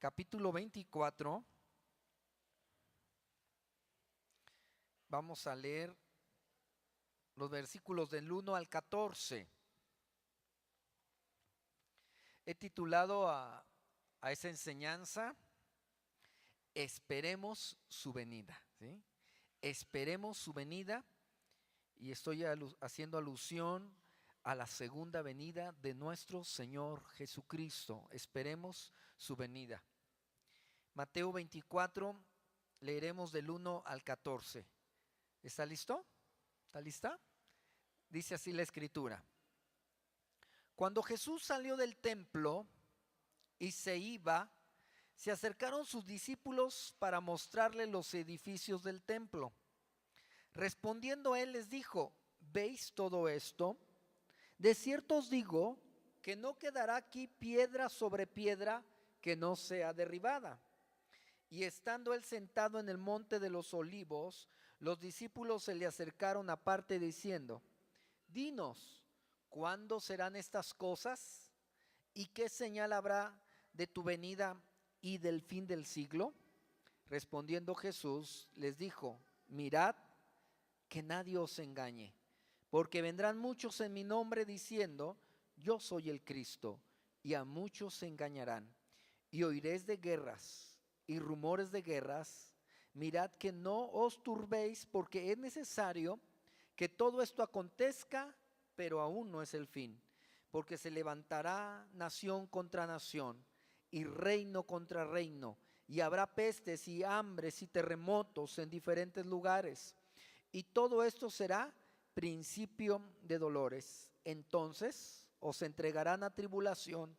capítulo 24. Vamos a leer los versículos del 1 al 14. He titulado a esa enseñanza, Esperemos su venida, ¿sí? Esperemos su venida, y estoy haciendo alusión a la segunda venida de nuestro Señor Jesucristo. Esperemos su venida. Mateo 24, leeremos del 1 al 14. ¿Está listo? ¿Está lista? Dice así la escritura. Cuando Jesús salió del templo y se iba, se acercaron sus discípulos para mostrarle los edificios del templo. Respondiendo él les dijo: ¿veis todo esto? De cierto os digo que no quedará aquí piedra sobre piedra que no sea derribada. Y estando él sentado en el monte de los olivos, los discípulos se le acercaron aparte diciendo: dinos, ¿cuándo serán estas cosas? ¿Y qué señal habrá de tu venida y del fin del siglo? Respondiendo Jesús les dijo: mirad que nadie os engañe, porque vendrán muchos en mi nombre diciendo: yo soy el Cristo, y a muchos se engañarán. Y oiréis de guerras y rumores de guerras. Mirad que no os turbéis, porque es necesario que todo esto acontezca, pero aún no es el fin. Porque se levantará nación contra nación y reino contra reino, y habrá pestes y hambres y terremotos en diferentes lugares. Y todo esto será principio de dolores. Entonces os entregarán a tribulación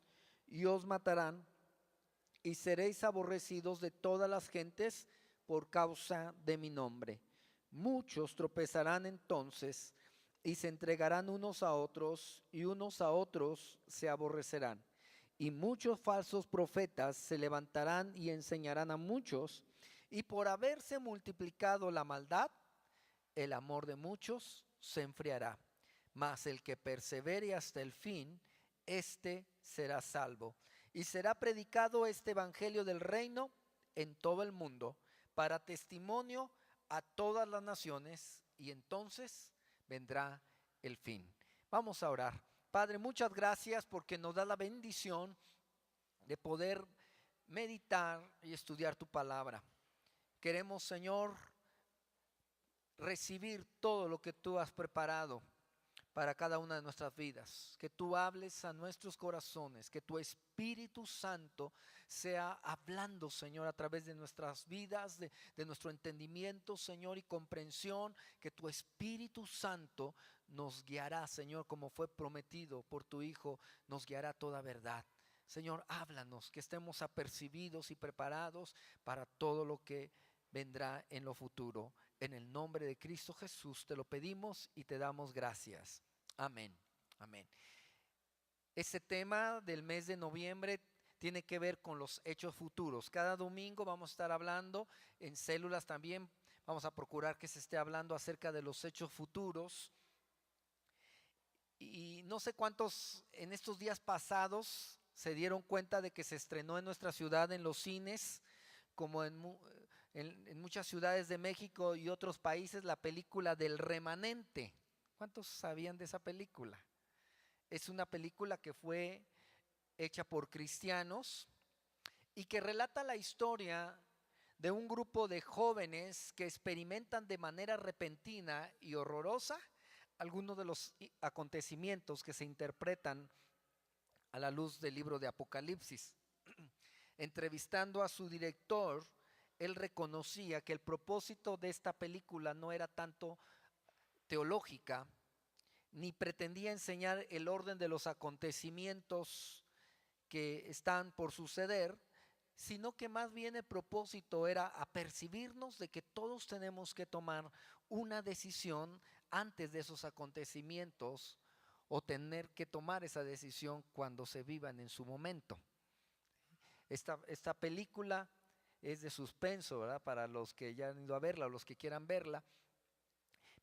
y os matarán, y seréis aborrecidos de todas las gentes por causa de mi nombre. Muchos tropezarán entonces y se entregarán unos a otros, y unos a otros se aborrecerán. Y muchos falsos profetas se levantarán y enseñarán a muchos, y por haberse multiplicado la maldad, el amor de muchos se enfriará. Mas el que persevere hasta el fin, éste será salvo. Y será predicado este evangelio del reino en todo el mundo, para testimonio a todas las naciones, y entonces vendrá el fin. Vamos a orar. Padre, muchas gracias porque nos da la bendición de poder meditar y estudiar tu palabra. Queremos, Señor, recibir todo lo que tú has preparado para cada una de nuestras vidas, que tú hables a nuestros corazones, que tu Espíritu Santo sea hablando, Señor, a través de nuestras vidas, de nuestro entendimiento, Señor, y comprensión, que tu Espíritu Santo nos guiará, Señor, como fue prometido por tu Hijo, nos guiará a toda verdad. Señor, háblanos, que estemos apercibidos y preparados para todo lo que vendrá en lo futuro. En el nombre de Cristo Jesús te lo pedimos y te damos gracias. Amén. Amén. Este tema del mes de noviembre tiene que ver con los hechos futuros. Cada domingo vamos a estar hablando en células también. Vamos a procurar que se esté hablando acerca de los hechos futuros. Y no sé cuántos en estos días pasados se dieron cuenta de que se estrenó en nuestra ciudad en los cines, como en muchas ciudades de México y otros países, la película del Remanente. ¿Cuántos sabían de esa película? Es una película que fue hecha por cristianos y que relata la historia de un grupo de jóvenes que experimentan de manera repentina y horrorosa algunos de los acontecimientos que se interpretan a la luz del libro de Apocalipsis. Entrevistando a su director, él reconocía que el propósito de esta película no era tanto teológica, ni pretendía enseñar el orden de los acontecimientos que están por suceder, sino que más bien el propósito era apercibirnos de que todos tenemos que tomar una decisión antes de esos acontecimientos, o tener que tomar esa decisión cuando se vivan en su momento. Esta película es de suspenso, ¿verdad? Para los que ya han ido a verla o los que quieran verla.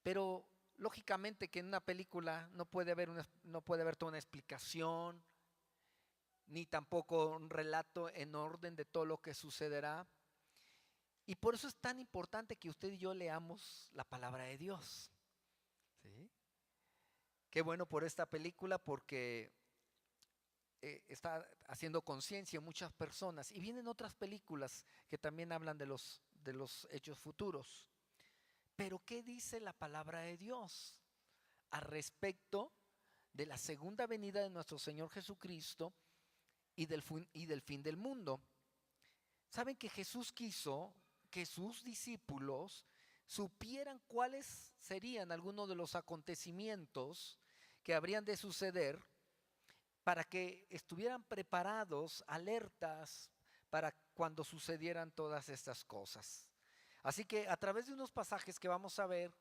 Pero lógicamente que en una película no puede haber toda una explicación, ni tampoco un relato en orden de todo lo que sucederá. Y por eso es tan importante que usted y yo leamos la palabra de Dios. ¿Sí? Qué bueno por esta película, porque está haciendo conciencia en muchas personas. Y vienen otras películas que también hablan de los hechos futuros. Pero ¿qué dice la palabra de Dios al respecto de la segunda venida de nuestro Señor Jesucristo y del fin del mundo? Saben que Jesús quiso que sus discípulos supieran cuáles serían algunos de los acontecimientos que habrían de suceder, para que estuvieran preparados, alertas, para cuando sucedieran todas estas cosas. Así que a través de unos pasajes que vamos a ver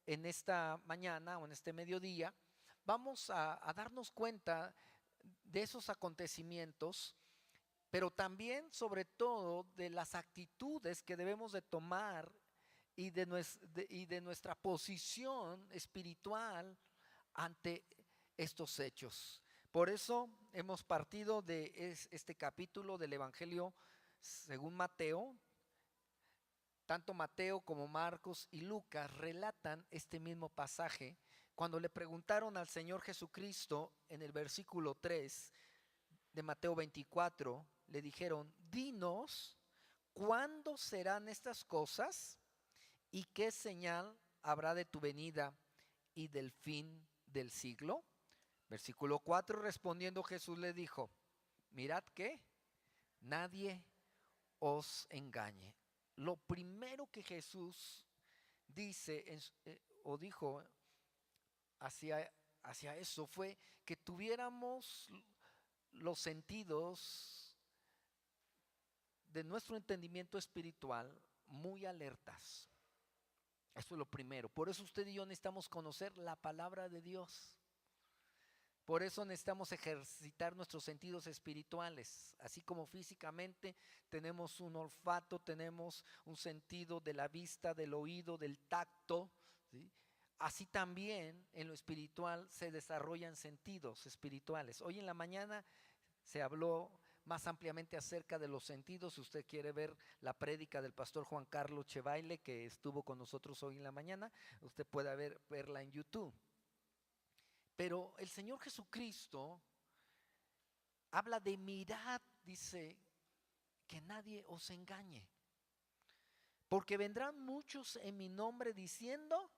en esta mañana o en este mediodía, vamos a darnos cuenta de esos acontecimientos, pero también, sobre todo, de las actitudes que debemos de tomar y de nuestra posición espiritual ante estos hechos. Por eso hemos partido de este capítulo del Evangelio según Mateo. Tanto Mateo como Marcos y Lucas relatan este mismo pasaje cuando le preguntaron al Señor Jesucristo en el versículo 3 de Mateo 24, le dijeron: dinos, ¿cuándo serán estas cosas y qué señal habrá de tu venida y del fin del siglo? Versículo 4, respondiendo Jesús le dijo: mirad que nadie os engañe. Lo primero que Jesús dice o dijo hacia eso fue que tuviéramos los sentidos de nuestro entendimiento espiritual muy alertas. Eso es lo primero. Por eso usted y yo necesitamos conocer la palabra de Dios. Por eso necesitamos ejercitar nuestros sentidos espirituales. Así como físicamente tenemos un olfato, tenemos un sentido de la vista, del oído, del tacto, ¿sí? Así también en lo espiritual se desarrollan sentidos espirituales. Hoy en la mañana se habló más ampliamente acerca de los sentidos. Si usted quiere ver la prédica del pastor Juan Carlos Chevaile, que estuvo con nosotros hoy en la mañana, usted puede verla en YouTube. Pero el Señor Jesucristo habla de mirad, dice, que nadie os engañe. Porque vendrán muchos en mi nombre diciendo: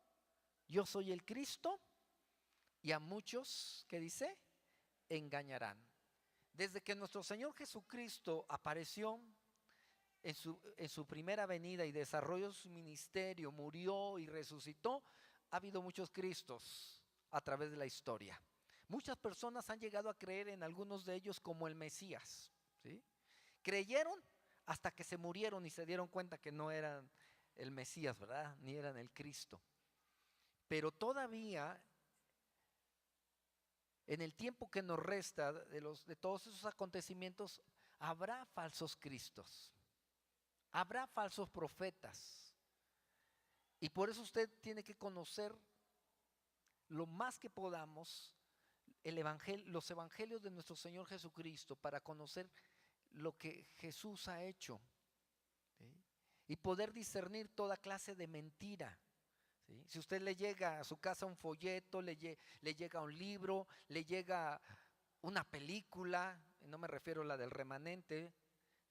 yo soy el Cristo, y a muchos, ¿qué dice? Engañarán. Desde que nuestro Señor Jesucristo apareció en su primera venida y desarrolló su ministerio, murió y resucitó, ha habido muchos Cristos a través de la historia. Muchas personas han llegado a creer en algunos de ellos como el Mesías, ¿sí? Creyeron hasta que se murieron y se dieron cuenta que no eran el Mesías, ¿verdad? Ni eran el Cristo. Pero todavía, en el tiempo que nos resta de todos esos acontecimientos, habrá falsos cristos, habrá falsos profetas. Y por eso usted tiene que conocer lo más que podamos los evangelios de nuestro Señor Jesucristo, para conocer lo que Jesús ha hecho, ¿sí? Y poder discernir toda clase de mentira, ¿sí? Si usted le llega a su casa un folleto, le llega un libro, le llega una película, no me refiero a la del Remanente,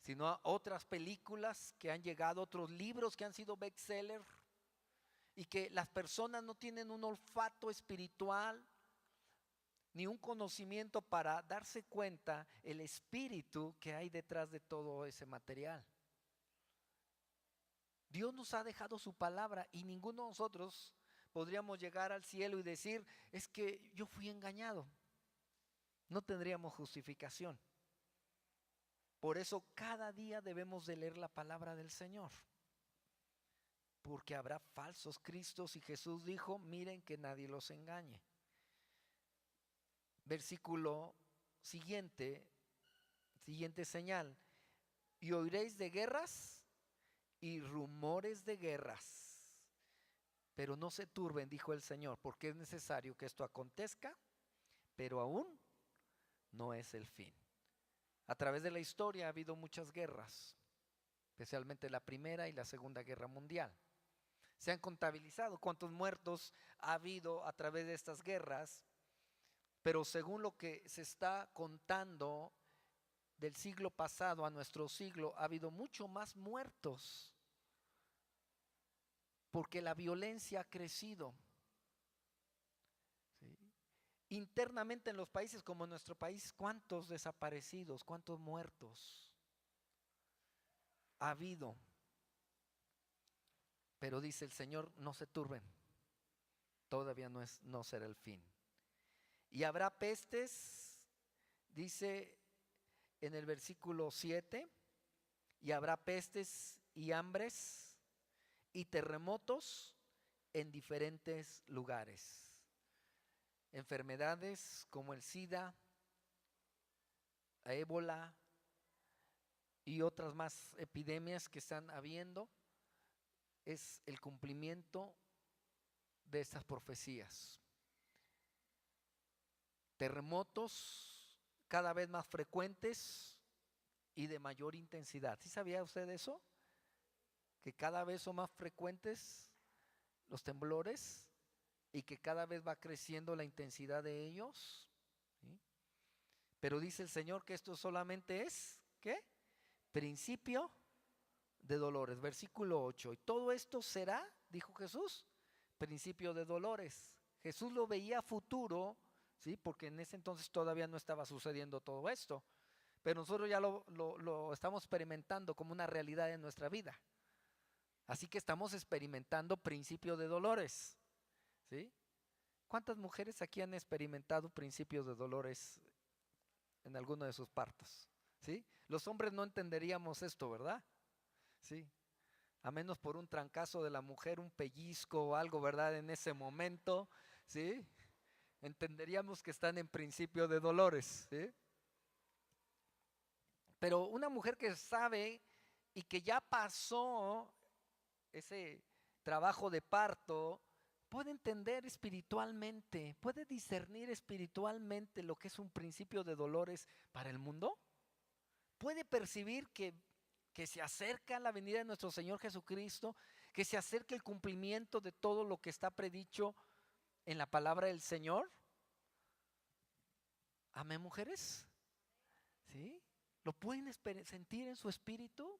sino a otras películas que han llegado, otros libros que han sido bestseller, y que las personas no tienen un olfato espiritual ni un conocimiento para darse cuenta el espíritu que hay detrás de todo ese material. Dios nos ha dejado su palabra y ninguno de nosotros podríamos llegar al cielo y decir: es que yo fui engañado. No tendríamos justificación. Por eso cada día debemos de leer la palabra del Señor, porque habrá falsos cristos, y Jesús dijo: miren que nadie los engañe. Versículo siguiente señal: y oiréis de guerras y rumores de guerras, pero no se turben, dijo el Señor, porque es necesario que esto acontezca, pero aún no es el fin. A través de la historia ha habido muchas guerras, especialmente la Primera y la Segunda Guerra Mundial. Se han contabilizado cuántos muertos ha habido a través de estas guerras, pero según lo que se está contando del siglo pasado a nuestro siglo, ha habido mucho más muertos, porque la violencia ha crecido. ¿Sí? Internamente en los países como nuestro país, ¿cuántos desaparecidos, cuántos muertos ha habido? Pero dice el Señor, no se turben, todavía no será el fin. Y habrá pestes, dice en el versículo 7, y habrá pestes y hambres y terremotos en diferentes lugares. Enfermedades como el SIDA, ébola y otras más epidemias que están habiendo, es el cumplimiento de estas profecías. Terremotos cada vez más frecuentes y de mayor intensidad. ¿Sí sabía usted eso? Que cada vez son más frecuentes los temblores y que cada vez va creciendo la intensidad de ellos. ¿Sí? Pero dice el Señor que esto solamente es, ¿qué? Principio de dolores. Versículo 8. Y todo esto será, dijo Jesús, principio de dolores. Jesús lo veía futuro, ¿sí? Porque en ese entonces todavía no estaba sucediendo todo esto. Pero nosotros ya lo estamos experimentando como una realidad en nuestra vida. Así que estamos experimentando principio de dolores. ¿Sí? ¿Cuántas mujeres aquí han experimentado principios de dolores en alguno de sus partos? ¿Sí? Los hombres no entenderíamos esto, ¿verdad? Sí. A menos por un trancazo de la mujer, un pellizco o algo, ¿verdad? En ese momento, ¿sí? Entenderíamos que están en principio de dolores, ¿sí? Pero una mujer que sabe y que ya pasó ese trabajo de parto, puede entender espiritualmente, puede discernir espiritualmente lo que es un principio de dolores para el mundo. Puede percibir que se acerca la venida de nuestro Señor Jesucristo, que se acerca el cumplimiento de todo lo que está predicho en la palabra del Señor. Amén, mujeres. ¿Sí? ¿Lo pueden sentir en su espíritu?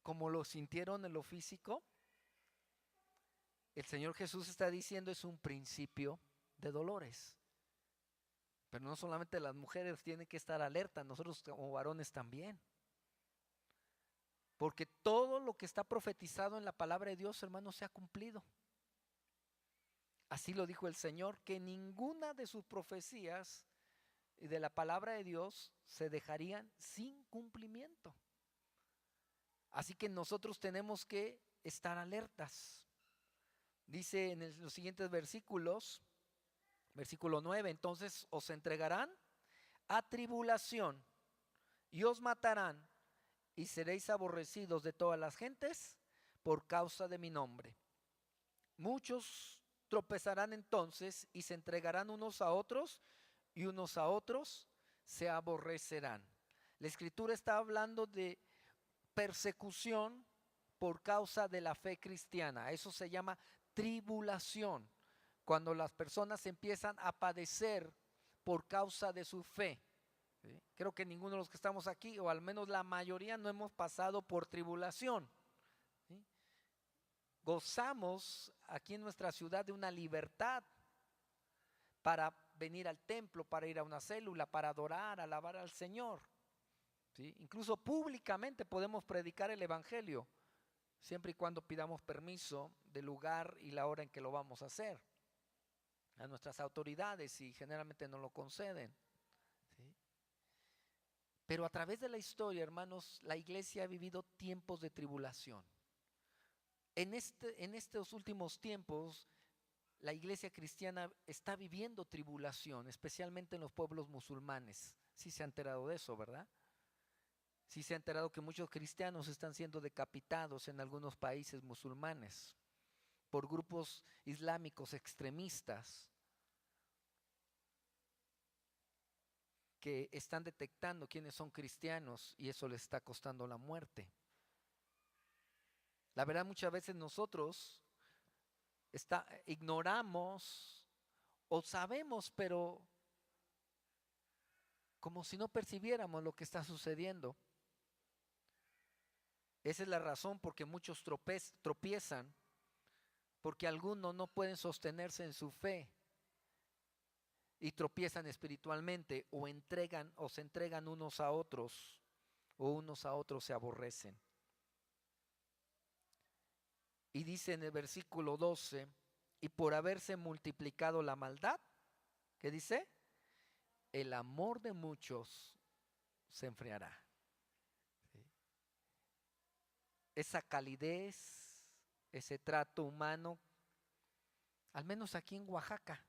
Como lo sintieron en lo físico. El Señor Jesús está diciendo es un principio de dolores. Pero no solamente las mujeres tienen que estar alertas, nosotros como varones también. Porque todo lo que está profetizado en la palabra de Dios, hermanos, se ha cumplido. Así lo dijo el Señor, que ninguna de sus profecías de la palabra de Dios se dejarían sin cumplimiento. Así que nosotros tenemos que estar alertas. Dice en los siguientes versículos, versículo 9, entonces os entregarán a tribulación y os matarán y seréis aborrecidos de todas las gentes por causa de mi nombre. Muchos tropezarán entonces y se entregarán unos a otros y unos a otros se aborrecerán. La Escritura está hablando de persecución por causa de la fe cristiana. Eso se llama tribulación, cuando las personas empiezan a padecer por causa de su fe. ¿Sí? Creo que ninguno de los que estamos aquí, o al menos la mayoría, no hemos pasado por tribulación. ¿Sí? Gozamos aquí en nuestra ciudad de una libertad para venir al templo, para ir a una célula, para adorar, alabar al Señor. ¿Sí? Incluso públicamente podemos predicar el evangelio, siempre y cuando pidamos permiso del lugar y la hora en que lo vamos a hacer a nuestras autoridades, y generalmente no lo conceden. ¿Sí? Pero a través de la historia, hermanos, la iglesia ha vivido tiempos de tribulación. En estos últimos tiempos, la iglesia cristiana está viviendo tribulación, especialmente en los pueblos musulmanes. Sí se ha enterado de eso, ¿verdad? Sí se ha enterado que muchos cristianos están siendo decapitados en algunos países musulmanes por grupos islámicos extremistas que están detectando quiénes son cristianos y eso les está costando la muerte. La verdad, muchas veces nosotros ignoramos o sabemos, pero como si no percibiéramos lo que está sucediendo. Esa es la razón por que muchos tropiezan, porque algunos no pueden sostenerse en su fe y tropiezan espiritualmente o se entregan unos a otros o unos a otros se aborrecen. Y dice en el versículo 12, y por haberse multiplicado la maldad, ¿qué dice? El amor de muchos se enfriará. ¿Sí? Esa calidez, ese trato humano, al menos aquí en Oaxaca.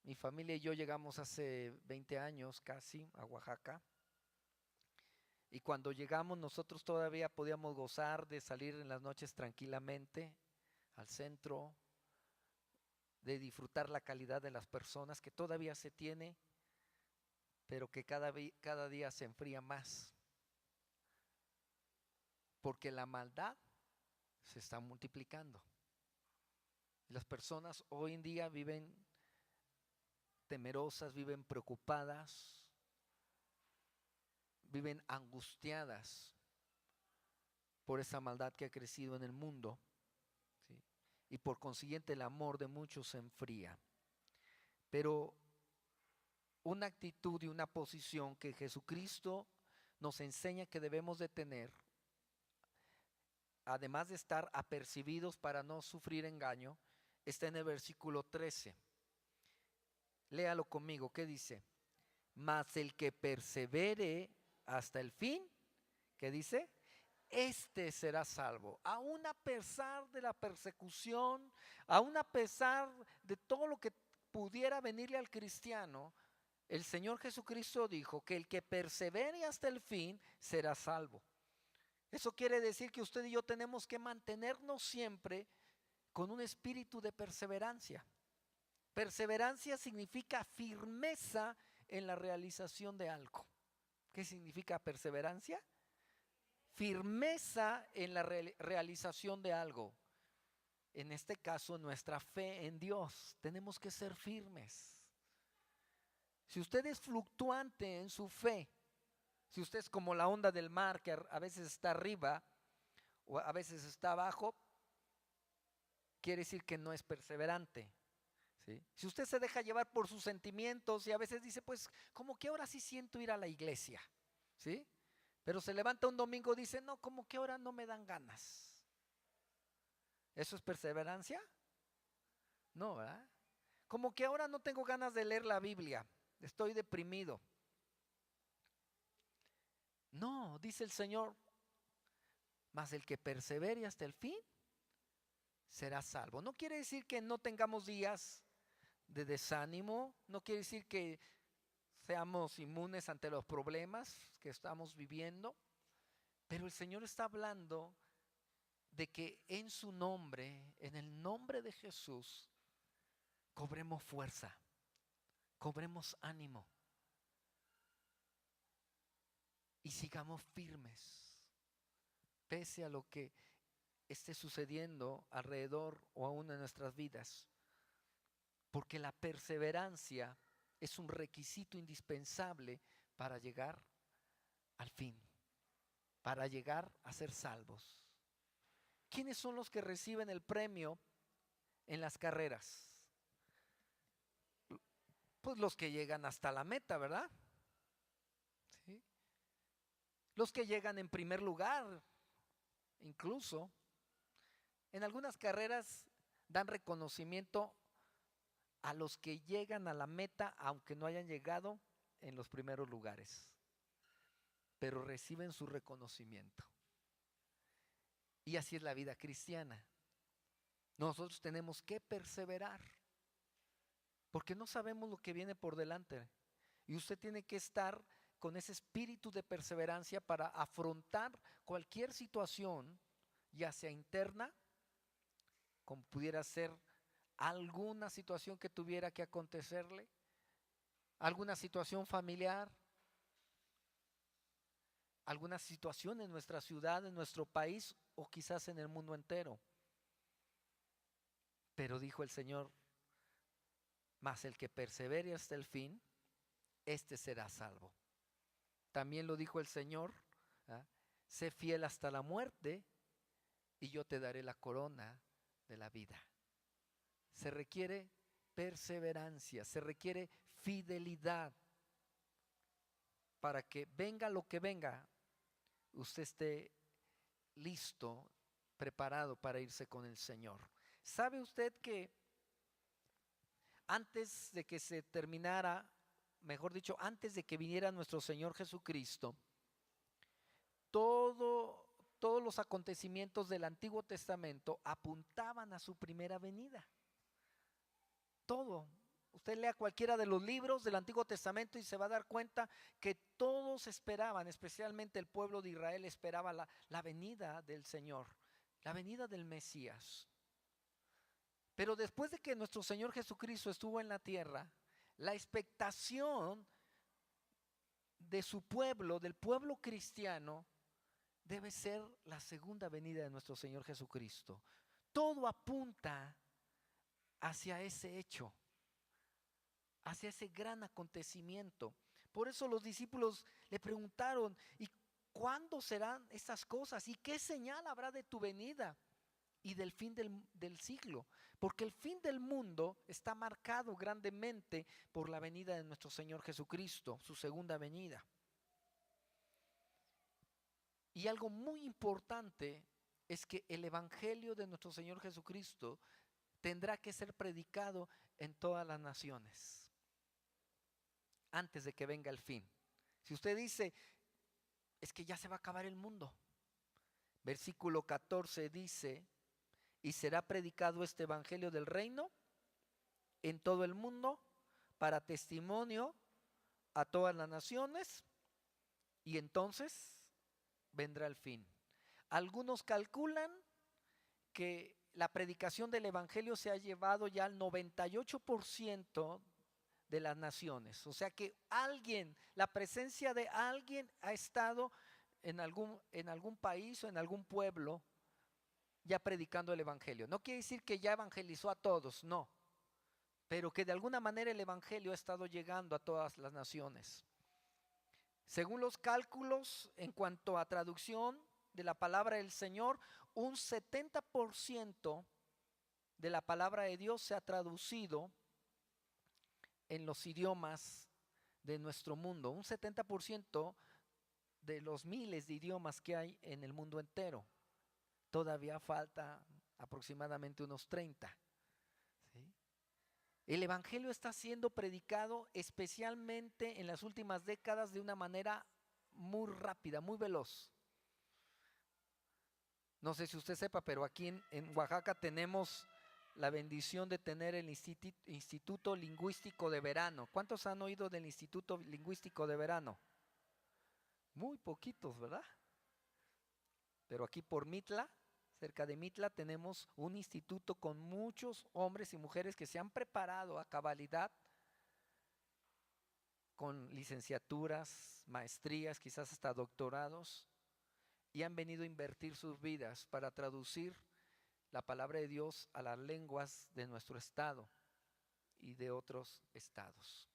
Mi familia y yo llegamos hace 20 años casi a Oaxaca. Y cuando llegamos nosotros todavía podíamos gozar de salir en las noches tranquilamente al centro, de disfrutar la calidad de las personas que todavía se tiene, pero que cada día se enfría más. Porque la maldad se está multiplicando. Las personas hoy en día viven temerosas, viven preocupadas, viven angustiadas por esa maldad que ha crecido en el mundo, ¿sí? Y por consiguiente el amor de muchos se enfría. Pero una actitud y una posición que Jesucristo nos enseña que debemos de tener, además de estar apercibidos para no sufrir engaño, está en el versículo 13. Léalo conmigo, ¿qué dice? Mas el que persevere hasta el fin, ¿qué dice? Este será salvo. Aún a pesar de la persecución, aún a pesar de todo lo que pudiera venirle al cristiano, el Señor Jesucristo dijo que el que persevere hasta el fin será salvo. Eso quiere decir que usted y yo tenemos que mantenernos siempre con un espíritu de perseverancia. Perseverancia significa firmeza en la realización de algo. ¿Qué significa perseverancia? Firmeza en la realización de algo. En este caso, nuestra fe en Dios. Tenemos que ser firmes. Si usted es fluctuante en su fe, si usted es como la onda del mar que a veces está arriba o a veces está abajo, quiere decir que no es perseverante. ¿Sí? Si usted se deja llevar por sus sentimientos y a veces dice, pues como que ahora sí siento ir a la iglesia, ¿sí? Pero se levanta un domingo y dice, no, como que ahora no me dan ganas. ¿Eso es perseverancia? No, ¿verdad? Como que ahora no tengo ganas de leer la Biblia, estoy deprimido. No, dice el Señor, mas el que persevere hasta el fin será salvo. No quiere decir que no tengamos días de desánimo, no quiere decir que seamos inmunes ante los problemas que estamos viviendo, pero el Señor está hablando de que en su nombre, en el nombre de Jesús, cobremos fuerza, cobremos ánimo y sigamos firmes, pese a lo que esté sucediendo alrededor o aún en nuestras vidas, porque la perseverancia es un requisito indispensable para llegar al fin, para llegar a ser salvos. ¿Quiénes son los que reciben el premio en las carreras? Pues los que llegan hasta la meta, ¿verdad? ¿Sí? Los que llegan en primer lugar, incluso. En algunas carreras dan reconocimiento a los que llegan a la meta, aunque no hayan llegado en los primeros lugares, pero reciben su reconocimiento. Y así es la vida cristiana. Nosotros tenemos que perseverar, porque no sabemos lo que viene por delante. Y usted tiene que estar con ese espíritu de perseverancia para afrontar cualquier situación, ya sea interna, como pudiera ser alguna situación que tuviera que acontecerle, alguna situación familiar, alguna situación en nuestra ciudad, en nuestro país o quizás en el mundo entero. Pero dijo el Señor, mas el que persevere hasta el fin, este será salvo. También lo dijo el Señor, ¿ah? Sé fiel hasta la muerte y yo te daré la corona de la vida. Se requiere perseverancia, se requiere fidelidad para que venga lo que venga, usted esté listo, preparado para irse con el Señor. ¿Sabe usted que antes de que se terminara, mejor dicho, antes de que viniera nuestro Señor Jesucristo, todos los acontecimientos del Antiguo Testamento apuntaban a su primera venida? Todo. Usted lea cualquiera de los libros del Antiguo Testamento y se va a dar cuenta que todos esperaban, especialmente el pueblo de Israel esperaba la venida del Señor, la venida del Mesías. Pero después de que nuestro Señor Jesucristo estuvo en la tierra, la expectación de su pueblo, del pueblo cristiano, debe ser la segunda venida de nuestro Señor Jesucristo. Todo apunta hacia ese hecho, hacia ese gran acontecimiento. Por eso los discípulos le preguntaron, ¿y cuándo serán estas cosas? ¿Y qué señal habrá de tu venida y del fin del siglo? Porque el fin del mundo está marcado grandemente por la venida de nuestro Señor Jesucristo, su segunda venida. Y algo muy importante es que el evangelio de nuestro Señor Jesucristo tendrá que ser predicado en todas las naciones antes de que venga el fin. Si usted dice, es que ya se va a acabar el mundo. Versículo 14 dice, y será predicado este evangelio del reino en todo el mundo para testimonio a todas las naciones y entonces vendrá el fin. Algunos calculan que la predicación del evangelio se ha llevado ya al 98% de las naciones. O sea que la presencia de alguien ha estado en algún país o en algún pueblo ya predicando el evangelio. No quiere decir que ya evangelizó a todos, no. Pero que de alguna manera el evangelio ha estado llegando a todas las naciones. Según los cálculos en cuanto a traducción de la palabra del Señor, un 70% de la palabra de Dios se ha traducido en los idiomas de nuestro mundo. Un 70% de los miles de idiomas que hay en el mundo entero. Todavía falta aproximadamente unos 30. ¿Sí? El evangelio está siendo predicado especialmente en las últimas décadas de una manera muy rápida, muy veloz. No sé si usted sepa, pero aquí en Oaxaca tenemos la bendición de tener el Instituto Lingüístico de Verano. ¿Cuántos han oído del Instituto Lingüístico de Verano? Muy poquitos, ¿verdad? Pero aquí por Mitla, cerca de Mitla, tenemos un instituto con muchos hombres y mujeres que se han preparado a cabalidad con licenciaturas, maestrías, quizás hasta doctorados, y han venido a invertir sus vidas para traducir la palabra de Dios a las lenguas de nuestro estado y de otros estados.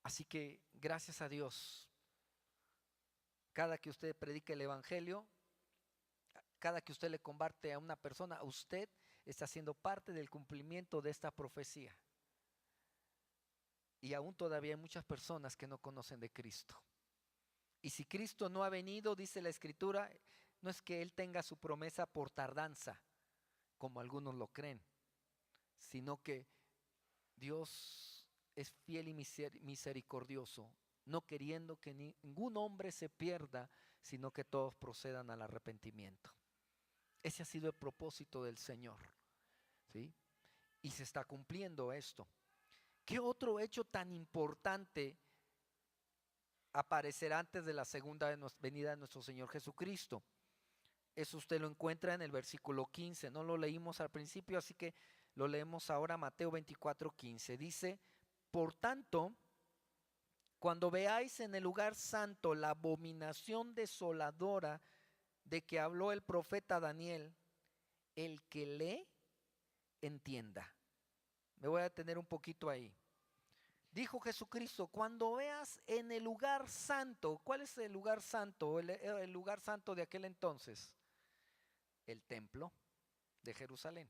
Así que gracias a Dios, cada que usted predica el evangelio, cada que usted le comparte a una persona, usted está siendo parte del cumplimiento de esta profecía. Y aún todavía hay muchas personas que no conocen de Cristo. Y si Cristo no ha venido, dice la Escritura, no es que Él tenga su promesa por tardanza, como algunos lo creen, sino que Dios es fiel y misericordioso, no queriendo que ningún hombre se pierda, sino que todos procedan al arrepentimiento. Ese ha sido el propósito del Señor, ¿sí? Y se está cumpliendo esto. ¿Qué otro hecho tan importante aparecerá antes de la segunda venida de nuestro Señor Jesucristo? Eso usted lo encuentra en el versículo 15. No lo leímos al principio, así que lo leemos ahora. Mateo 24:15. Dice, Por tanto, cuando veáis en el lugar santo la abominación desoladora de que habló el profeta Daniel, el que lee, entienda. Me voy a detener un poquito ahí. Dijo Jesucristo, cuando veas en el lugar santo, ¿cuál es el lugar santo? El lugar santo de aquel entonces, el templo de Jerusalén.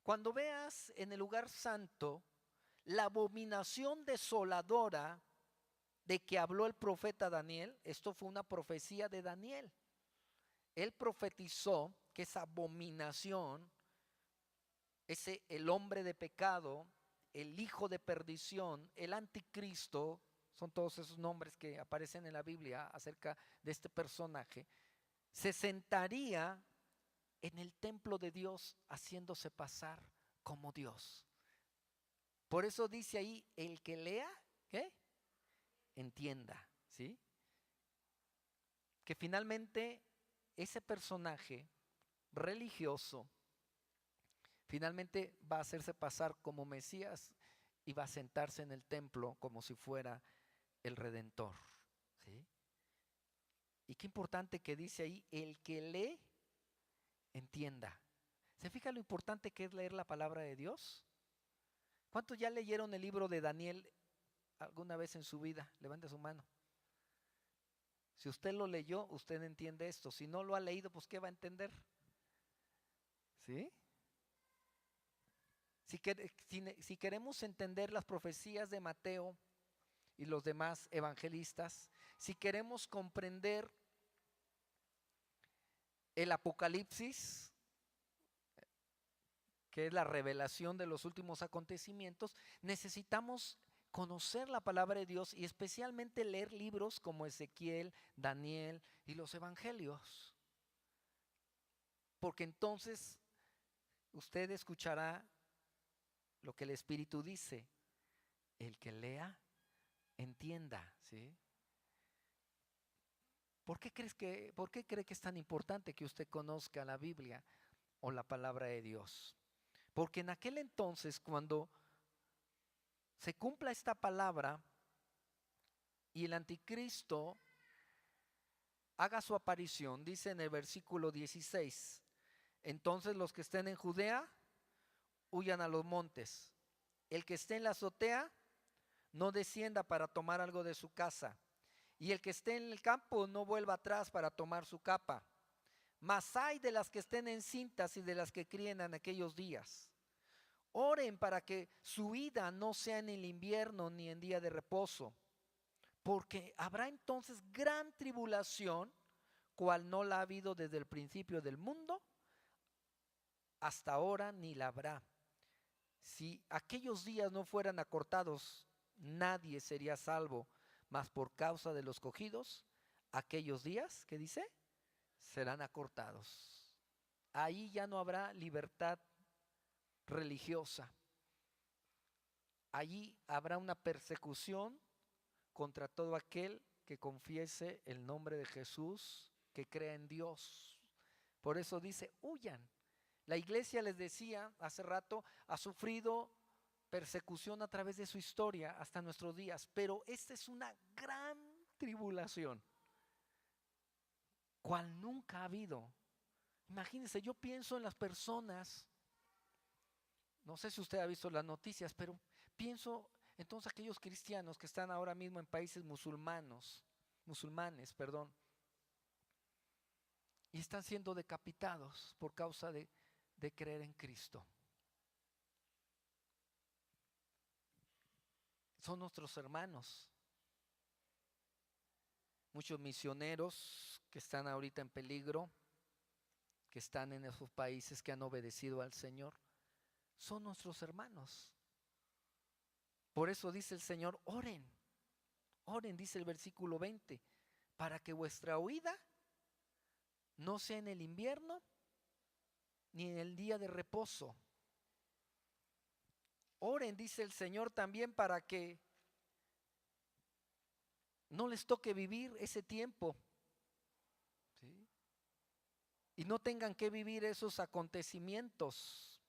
Cuando veas en el lugar santo la abominación desoladora de que habló el profeta Daniel, esto fue una profecía de Daniel. Él profetizó que esa abominación, el hombre de pecado, el hijo de perdición, el anticristo, son todos esos nombres que aparecen en la Biblia acerca de este personaje, se sentaría en el templo de Dios haciéndose pasar como Dios. Por eso dice ahí, el que lea, ¿qué? Entienda, ¿sí? Que finalmente ese personaje religioso finalmente va a hacerse pasar como Mesías y va a sentarse en el templo como si fuera el Redentor, ¿sí? Y qué importante que dice ahí, el que lee, entienda. ¿Se fija lo importante que es leer la palabra de Dios? ¿Cuántos ya leyeron el libro de Daniel alguna vez en su vida? Levante su mano. Si usted lo leyó, usted entiende esto. Si no lo ha leído, pues ¿qué va a entender? ¿Sí? Si queremos entender las profecías de Mateo y los demás evangelistas, si queremos comprender el Apocalipsis, que es la revelación de los últimos acontecimientos, necesitamos conocer la palabra de Dios y especialmente leer libros como Ezequiel, Daniel y los evangelios. Porque entonces usted escuchará lo que el Espíritu dice. El que lea, entienda, ¿sí? ¿Por qué cree que es tan importante que usted conozca la Biblia o la palabra de Dios? Porque en aquel entonces, cuando se cumpla esta palabra y el anticristo haga su aparición, dice en el versículo 16, entonces los que estén en Judea huyan a los montes. El que esté en la azotea no descienda para tomar algo de su casa. Y el que esté en el campo no vuelva atrás para tomar su capa. Mas hay de las que estén encintas y de las que críen en aquellos días. Oren para que su ida no sea en el invierno ni en día de reposo, porque habrá entonces gran tribulación, cual no la ha habido desde el principio del mundo hasta ahora ni la habrá. Si aquellos días no fueran acortados, nadie sería salvo, mas por causa de los cogidos, aquellos días, ¿qué dice? Serán acortados. Ahí ya no habrá libertad religiosa. Allí habrá una persecución contra todo aquel que confiese el nombre de Jesús, que crea en Dios. Por eso dice, huyan. La iglesia, les decía hace rato, ha sufrido persecución a través de su historia hasta nuestros días, pero esta es una gran tribulación, cual nunca ha habido. Imagínense, yo pienso en las personas, no sé si usted ha visto las noticias, pero pienso entonces aquellos cristianos que están ahora mismo en países musulmanes, y están siendo decapitados por causa de creer en Cristo. Son nuestros hermanos. Muchos misioneros que están ahorita en peligro, que están en esos países que han obedecido al Señor, son nuestros hermanos. Por eso dice el Señor, oren, dice el versículo 20, para que vuestra huida no sea en el invierno ni en el día de reposo. Oren, dice el Señor, también para que no les toque vivir ese tiempo, ¿sí? Y no tengan que vivir esos acontecimientos.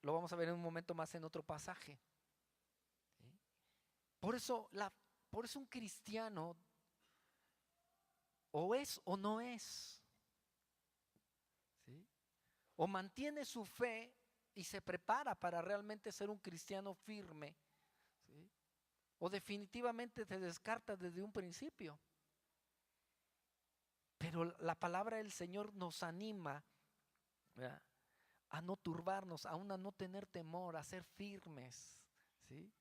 lo vamos a ver en un momento más en otro pasaje. ¿Sí? Por eso un cristiano o es o no es. ¿Sí? O mantiene su fe y se prepara para realmente ser un cristiano firme, ¿sí? O definitivamente te descarta desde un principio. Pero la palabra del Señor nos anima, ¿verdad?, a no turbarnos, aún a no tener temor, a ser firmes, ¿sí?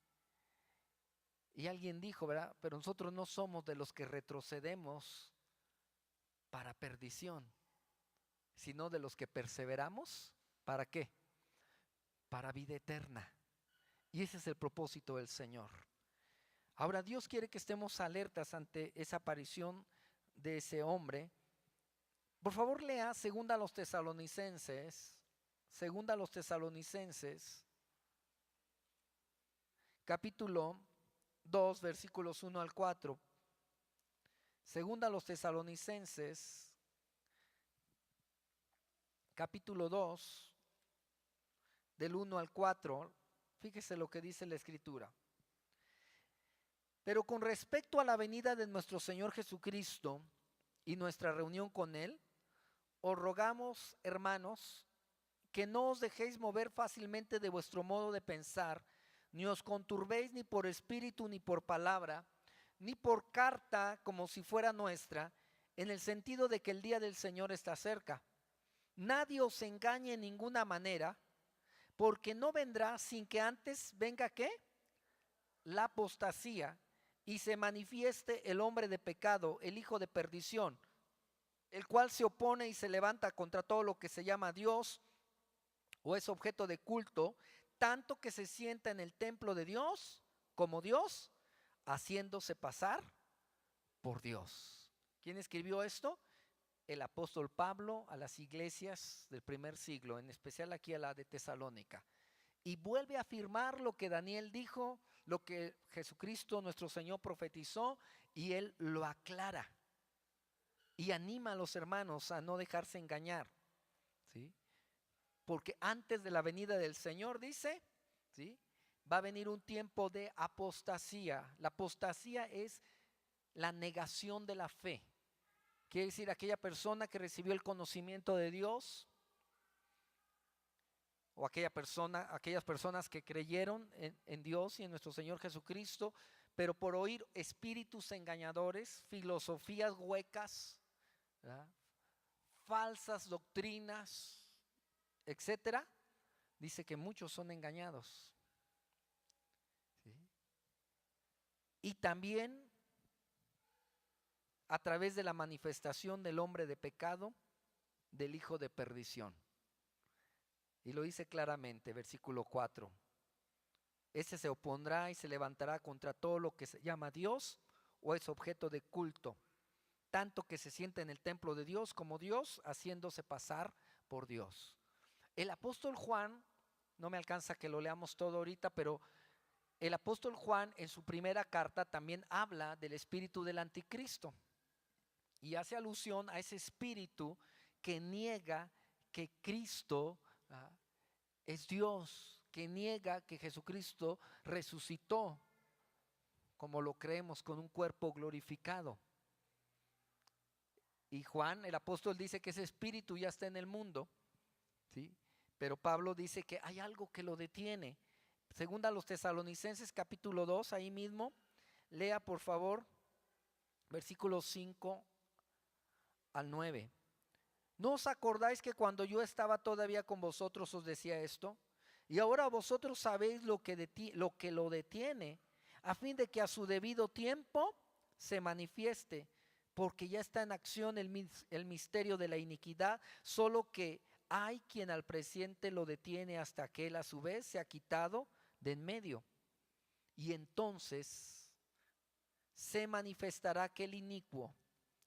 Y alguien dijo, ¿verdad?, pero nosotros no somos de los que retrocedemos para perdición, sino de los que perseveramos, ¿para qué? Para vida eterna. Y ese es el propósito del Señor. Ahora Dios quiere que estemos alertas ante esa aparición de ese hombre. Por favor, lea segunda a los Tesalonicenses, capítulo 2, versículos 1 al 4. Segunda a los Tesalonicenses, capítulo 2, del 1 al 4. Fíjese lo que dice la Escritura. Pero con respecto a la venida de nuestro Señor Jesucristo y nuestra reunión con Él, os rogamos, hermanos, que no os dejéis mover fácilmente de vuestro modo de pensar, ni os conturbéis ni por espíritu ni por palabra, ni por carta como si fuera nuestra, en el sentido de que el día del Señor está cerca. Nadie os engañe en ninguna manera, porque no vendrá sin que antes venga ¿qué? La apostasía, y se manifieste el hombre de pecado, el hijo de perdición, el cual se opone y se levanta contra todo lo que se llama Dios o es objeto de culto, tanto que se sienta en el templo de Dios como Dios, haciéndose pasar por Dios. ¿Quién escribió esto? El apóstol Pablo a las iglesias del primer siglo, en especial aquí a la de Tesalónica. Y vuelve a afirmar lo que Daniel dijo, lo que Jesucristo nuestro Señor profetizó, y él lo aclara y anima a los hermanos a no dejarse engañar, ¿sí? Porque antes de la venida del Señor, dice, ¿sí?, va a venir un tiempo de apostasía. La apostasía es la negación de la fe. Quiere decir aquella persona que recibió el conocimiento de Dios, o aquellas personas que creyeron en Dios y en nuestro Señor Jesucristo, pero por oír espíritus engañadores, filosofías huecas, ¿verdad?, falsas doctrinas, etcétera, dice que muchos son engañados. ¿Sí? Y también a través de la manifestación del hombre de pecado, del hijo de perdición. Y lo dice claramente, versículo 4. Ese se opondrá y se levantará contra todo lo que se llama Dios o es objeto de culto, tanto que se sienta en el templo de Dios como Dios, haciéndose pasar por Dios. El apóstol Juan, no me alcanza que lo leamos todo ahorita, pero el apóstol Juan en su primera carta también habla del espíritu del anticristo y hace alusión a ese espíritu que niega que Cristo es Dios, que niega que Jesucristo resucitó, como lo creemos, con un cuerpo glorificado. Y Juan, el apóstol, dice que ese espíritu ya está en el mundo, ¿sí? Pero Pablo dice que hay algo que lo detiene. Segunda a los Tesalonicenses capítulo 2, ahí mismo, lea por favor versículos 5 al 9. ¿No os acordáis que cuando yo estaba todavía con vosotros os decía esto? Y ahora vosotros sabéis lo que lo detiene, a fin de que a su debido tiempo se manifieste, porque ya está en acción el misterio de la iniquidad, solo que hay quien al presente lo detiene hasta que él a su vez se ha quitado de en medio. Y entonces se manifestará aquel inicuo,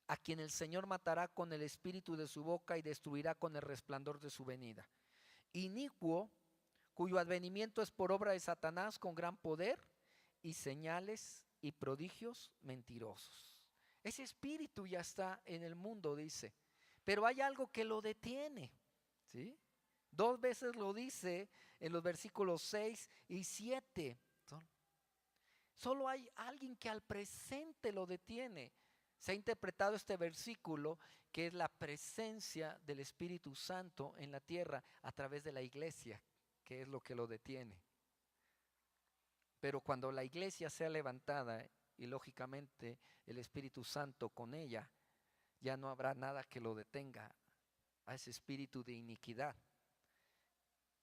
a quien el Señor matará con el espíritu de su boca y destruirá con el resplandor de su venida. Inicuo, cuyo advenimiento es por obra de Satanás con gran poder y señales y prodigios mentirosos. Ese espíritu ya está en el mundo, dice, pero hay algo que lo detiene, ¿sí? 2 veces lo dice en los versículos 6 y 7. Solo hay alguien que al presente lo detiene. Se ha interpretado este versículo que es la presencia del Espíritu Santo en la tierra a través de la iglesia, que es lo que lo detiene. Pero cuando la iglesia sea levantada y lógicamente el Espíritu Santo con ella, ya no habrá nada que lo detenga a ese espíritu de iniquidad,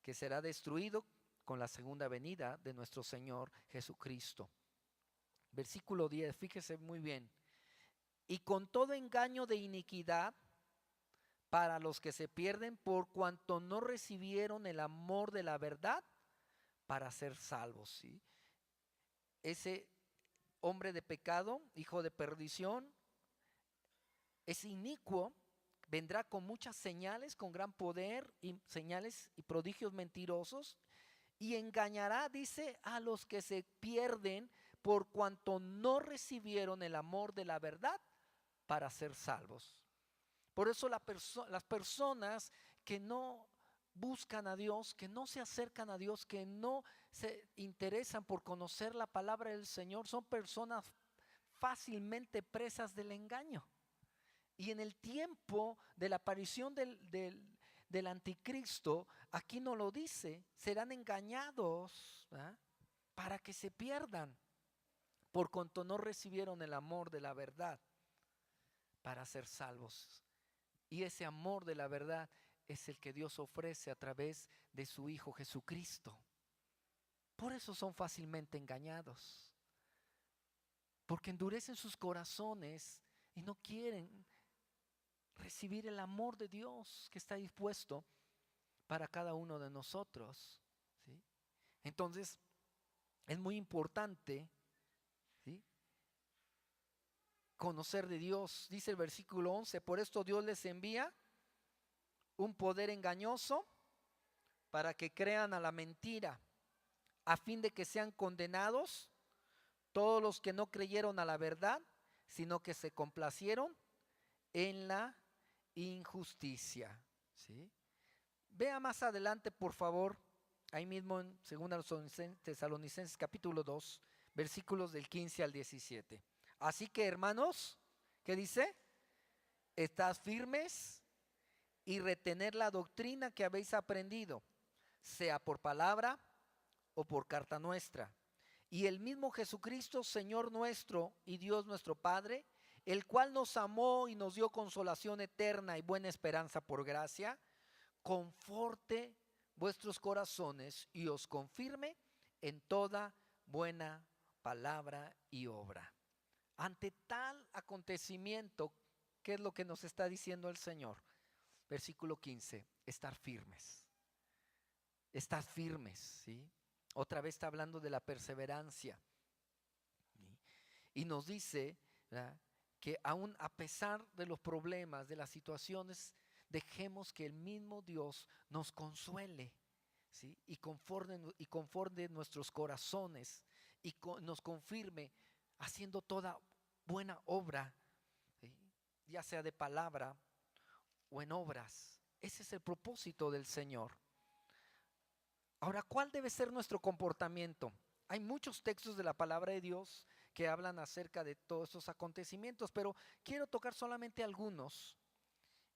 que será destruido con la segunda venida de nuestro Señor Jesucristo. Versículo 10, fíjese muy bien. Y con todo engaño de iniquidad para los que se pierden por cuanto no recibieron el amor de la verdad para ser salvos. ¿Sí? Ese hombre de pecado, hijo de perdición, es inicuo, vendrá con muchas señales, con gran poder y señales y prodigios mentirosos, y engañará, dice, a los que se pierden por cuanto no recibieron el amor de la verdad para ser salvos. Por eso las personas que no buscan a Dios, que no se acercan a Dios, que no se interesan por conocer la palabra del Señor, son personas fácilmente presas del engaño. Y en el tiempo de la aparición del anticristo, aquí no lo dice, serán engañados, ¿verdad?, para que se pierdan, por cuanto no recibieron el amor de la verdad para ser salvos. Y ese amor de la verdad es el que Dios ofrece a través de su Hijo Jesucristo. Por eso son fácilmente engañados, porque endurecen sus corazones y no quieren recibir el amor de Dios que está dispuesto para cada uno de nosotros, ¿sí? Entonces, es muy importante, ¿sí?, conocer de Dios. Dice el versículo 11, por esto Dios les envía un poder engañoso para que crean a la mentira, a fin de que sean condenados todos los que no creyeron a la verdad, sino que se complacieron en la injusticia, ¿sí? Vea más adelante, por favor, ahí mismo en 2 Tesalonicenses capítulo 2, versículos del 15 al 17. Así que, hermanos, ¿qué dice? Estad firmes y retener la doctrina que habéis aprendido, sea por palabra o por carta nuestra. Y el mismo Jesucristo, Señor nuestro y Dios nuestro Padre, el cual nos amó y nos dio consolación eterna y buena esperanza por gracia, conforte vuestros corazones y os confirme en toda buena palabra y obra. Ante tal acontecimiento, ¿qué es lo que nos está diciendo el Señor? Versículo 15, estar firmes. Estar firmes, ¿sí? Otra vez está hablando de la perseverancia. Y nos dice, ¿verdad?, que aún a pesar de los problemas, de las situaciones, dejemos que el mismo Dios nos consuele, ¿sí?, y conforte nuestros corazones y nos confirme haciendo toda buena obra, ¿sí?, ya sea de palabra o en obras. Ese es el propósito del Señor. Ahora, ¿cuál debe ser nuestro comportamiento? Hay muchos textos de la palabra de Dios que hablan acerca de todos estos acontecimientos, pero quiero tocar solamente algunos.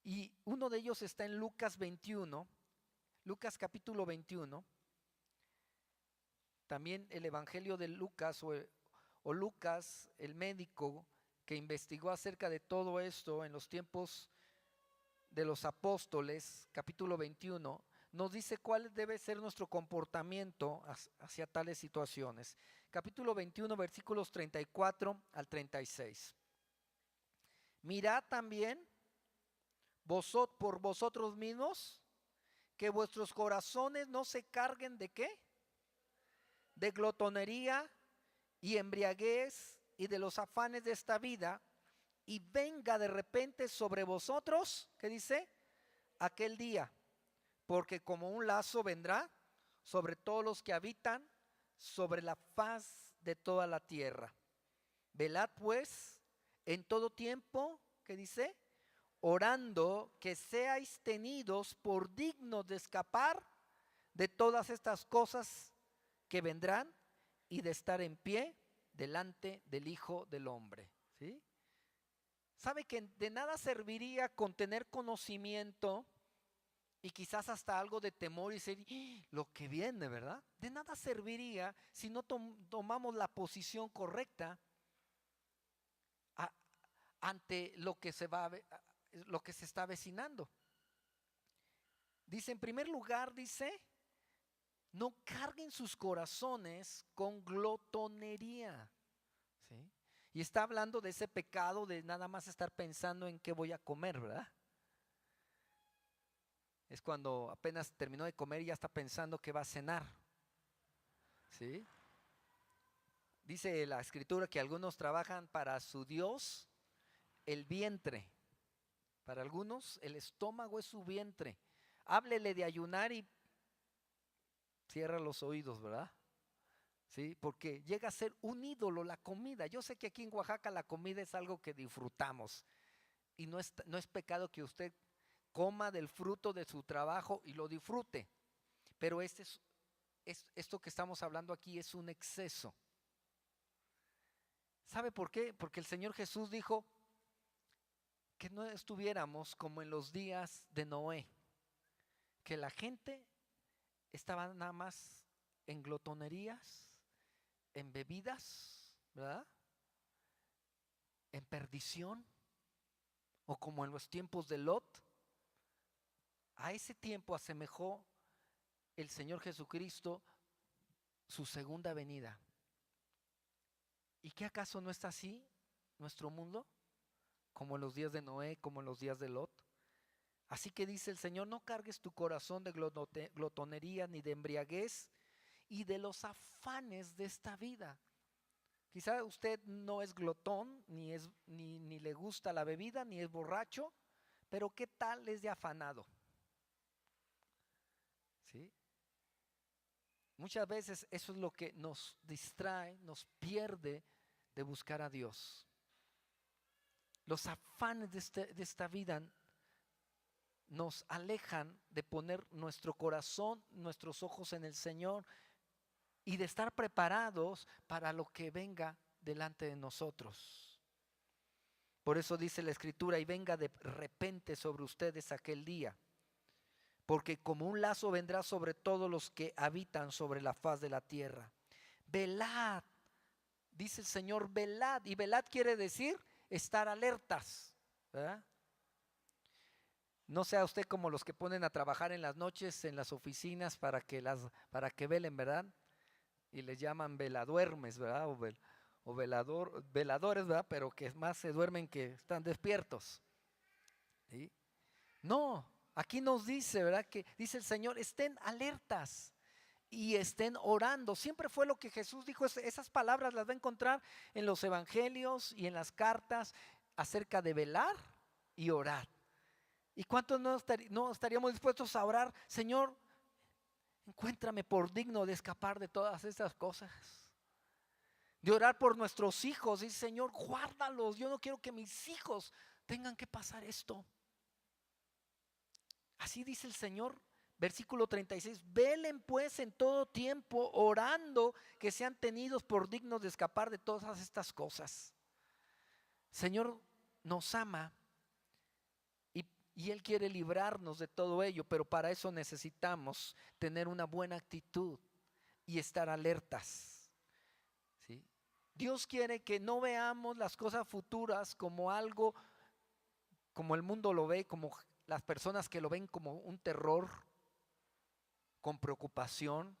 Y uno de ellos está en Lucas 21, Lucas capítulo 21. También el Evangelio de Lucas o Lucas, el médico que investigó acerca de todo esto en los tiempos de los apóstoles, capítulo 21, nos dice cuál debe ser nuestro comportamiento hacia tales situaciones. Capítulo 21, versículos 34 al 36. Mirad también por vosotros mismos que vuestros corazones no se carguen ¿de qué? De glotonería y embriaguez y de los afanes de esta vida, y venga de repente sobre vosotros, ¿qué dice? Aquel día, porque como un lazo vendrá sobre todos los que habitan sobre la faz de toda la tierra. Velad pues en todo tiempo, ¿qué dice? orando que seáis tenidos por dignos de escapar de todas estas cosas que vendrán y de estar en pie delante del Hijo del Hombre. ¿Sí? ¿Sabe que de nada serviría con tener conocimiento y quizás hasta algo de temor y decir lo que viene, ¿verdad? De nada serviría si no tomamos la posición correcta ante lo que lo que se está avecinando. Dice, en primer lugar, dice, no carguen sus corazones con glotonería. ¿Sí? Y está hablando de ese pecado de nada más estar pensando en qué voy a comer, ¿verdad? Es cuando apenas terminó de comer y ya está pensando que va a cenar. ¿Sí? Dice la escritura que algunos trabajan para su Dios el vientre. Para algunos el estómago es su vientre. Háblele de ayunar y cierra los oídos, ¿verdad? ¿Sí? Porque llega a ser un ídolo la comida. Yo sé que aquí en Oaxaca la comida es algo que disfrutamos. Y no es pecado que usted coma del fruto de su trabajo y lo disfrute. Pero esto que estamos hablando aquí es un exceso. ¿Sabe por qué? Porque el Señor Jesús dijo que no estuviéramos como en los días de Noé, que la gente estaba nada más en glotonerías, en bebidas, ¿verdad? En perdición, o como en los tiempos de Lot. A ese tiempo asemejó el Señor Jesucristo su segunda venida. ¿Y qué acaso no está así nuestro mundo? Como en los días de Noé, como en los días de Lot. Así que dice el Señor, no cargues tu corazón de glotonería ni de embriaguez y de los afanes de esta vida. Quizá usted no es glotón, ni le gusta la bebida, ni es borracho, pero ¿qué tal es de afanado? ¿Sí? Muchas veces eso es lo que nos distrae, nos pierde de buscar a Dios. Los afanes de esta vida nos alejan de poner nuestro corazón, nuestros ojos en el Señor y de estar preparados para lo que venga delante de nosotros. Por eso dice la Escritura, y venga de repente sobre ustedes aquel día, porque como un lazo vendrá sobre todos los que habitan sobre la faz de la tierra. Velad, dice el Señor, velad, y velad quiere decir estar alertas, ¿verdad? No sea usted como los que ponen a trabajar en las noches en las oficinas para que velen, ¿verdad? Y les llaman veladuermes, ¿verdad? O veladores, ¿verdad? Pero que más se duermen que están despiertos. ¿Sí? No, aquí nos dice, ¿verdad? Que dice el Señor, estén alertas y estén orando. Siempre fue lo que Jesús dijo. Esas palabras las va a encontrar en los evangelios y en las cartas acerca de velar y orar. ¿Y cuántos no estaríamos dispuestos a orar? Señor, encuéntrame por digno de escapar de todas estas cosas. De orar por nuestros hijos. Dice, Señor, guárdalos. Yo no quiero que mis hijos tengan que pasar esto. Así dice el Señor, versículo 36. Velen pues en todo tiempo orando que sean tenidos por dignos de escapar de todas estas cosas. Señor nos ama. Y Él quiere librarnos de todo ello, pero para eso necesitamos tener una buena actitud y estar alertas. ¿Sí? Dios quiere que no veamos las cosas futuras como algo, como el mundo lo ve, como las personas que lo ven como un terror, con preocupación.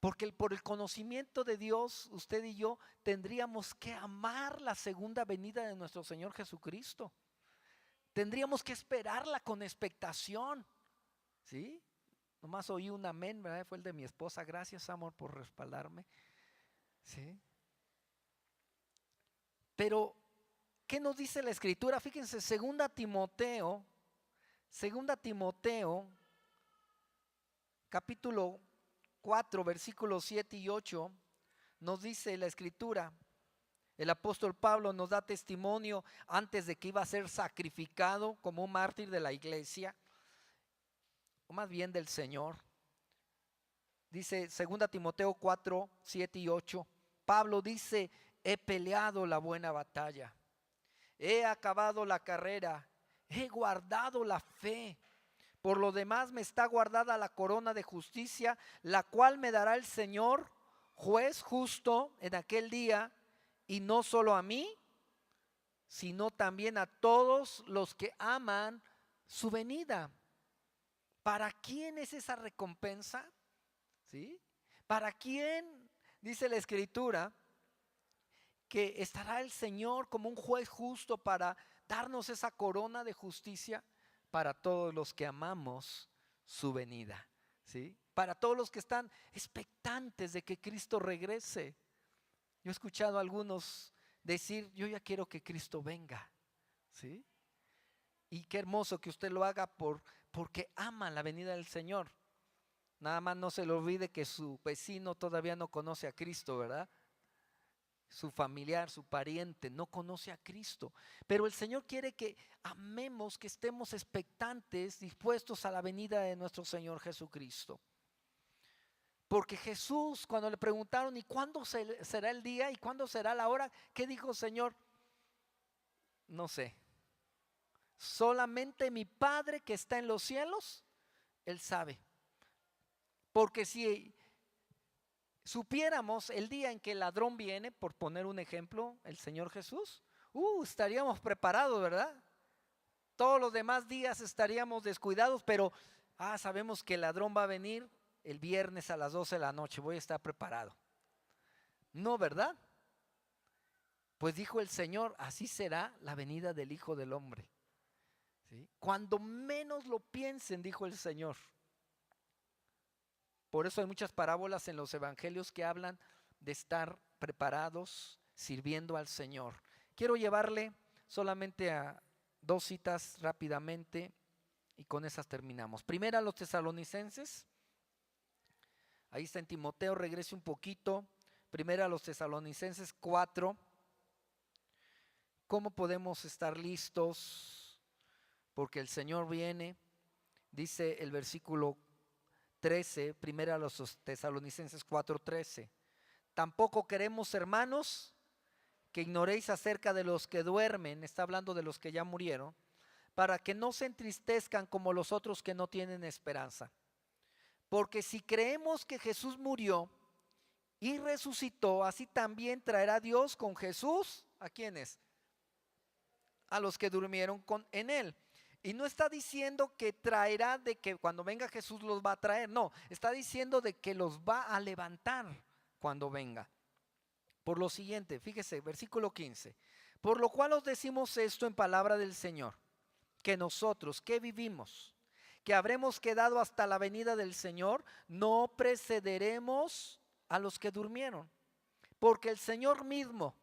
Porque por el conocimiento de Dios, usted y yo tendríamos que amar la segunda venida de nuestro Señor Jesucristo. Tendríamos que esperarla con expectación. ¿Sí? Nomás oí un amén, ¿verdad? Fue el de mi esposa. Gracias, amor, por respaldarme. ¿Sí? Pero, ¿qué nos dice la Escritura? Fíjense, 2 Timoteo, capítulo 4, versículos 7 y 8, nos dice la Escritura: El apóstol Pablo nos da testimonio antes de que iba a ser sacrificado como un mártir de la iglesia, o más bien del Señor. Dice 2 Timoteo 4, 7 y 8. Pablo dice: he peleado la buena batalla, he acabado la carrera, he guardado la fe. Por lo demás me está guardada la corona de justicia, la cual me dará el Señor, juez justo, en aquel día, y no solo a mí, sino también a todos los que aman su venida. ¿Para quién es esa recompensa? ¿Sí? ¿Para quién? Dice la Escritura que estará el Señor como un juez justo para darnos esa corona de justicia. Para todos los que amamos su venida, ¿sí? Para todos los que están expectantes de que Cristo regrese. Yo he escuchado a algunos decir: yo ya quiero que Cristo venga, ¿sí? Y qué hermoso que usted lo haga porque ama la venida del Señor. Nada más no se le olvide que su vecino todavía no conoce a Cristo, ¿verdad? Su familiar, su pariente no conoce a Cristo, pero el Señor quiere que amemos, que estemos expectantes, dispuestos a la venida de nuestro Señor Jesucristo. Porque Jesús, cuando le preguntaron: ¿y cuándo será el día y cuándo será la hora? ¿Qué dijo el Señor? No sé. Solamente mi Padre que está en los cielos, Él sabe. Porque si supiéramos el día en que el ladrón viene, por poner un ejemplo, el Señor Jesús, estaríamos preparados, ¿verdad? Todos los demás días estaríamos descuidados, pero sabemos que el ladrón va a venir el viernes a las 12 de la noche, voy a estar preparado. No, ¿verdad? Pues dijo el Señor: así será la venida del Hijo del Hombre, ¿sí? Cuando menos lo piensen, dijo el Señor. Por eso hay muchas parábolas en los evangelios que hablan de estar preparados, sirviendo al Señor. Quiero llevarle solamente a 2 citas rápidamente y con esas terminamos. Primera, a los Tesalonicenses. Ahí está en Timoteo, regrese un poquito. Primera, a los Tesalonicenses 4. ¿Cómo podemos estar listos? Porque el Señor viene. Dice el versículo 13, primera a los Tesalonicenses 4:13. Tampoco queremos, hermanos, que ignoréis acerca de los que duermen, está hablando de los que ya murieron, para que no se entristezcan como los otros que no tienen esperanza. Porque si creemos que Jesús murió y resucitó, así también traerá Dios con Jesús, ¿a quiénes? A los que durmieron en él. Y no está diciendo que traerá, de que cuando venga Jesús los va a traer, no, está diciendo de que los va a levantar cuando venga. Por lo siguiente, fíjese, versículo 15. Por lo cual os decimos esto en palabra del Señor, que nosotros que vivimos, que habremos quedado hasta la venida del Señor, no precederemos a los que durmieron. Porque el Señor mismo,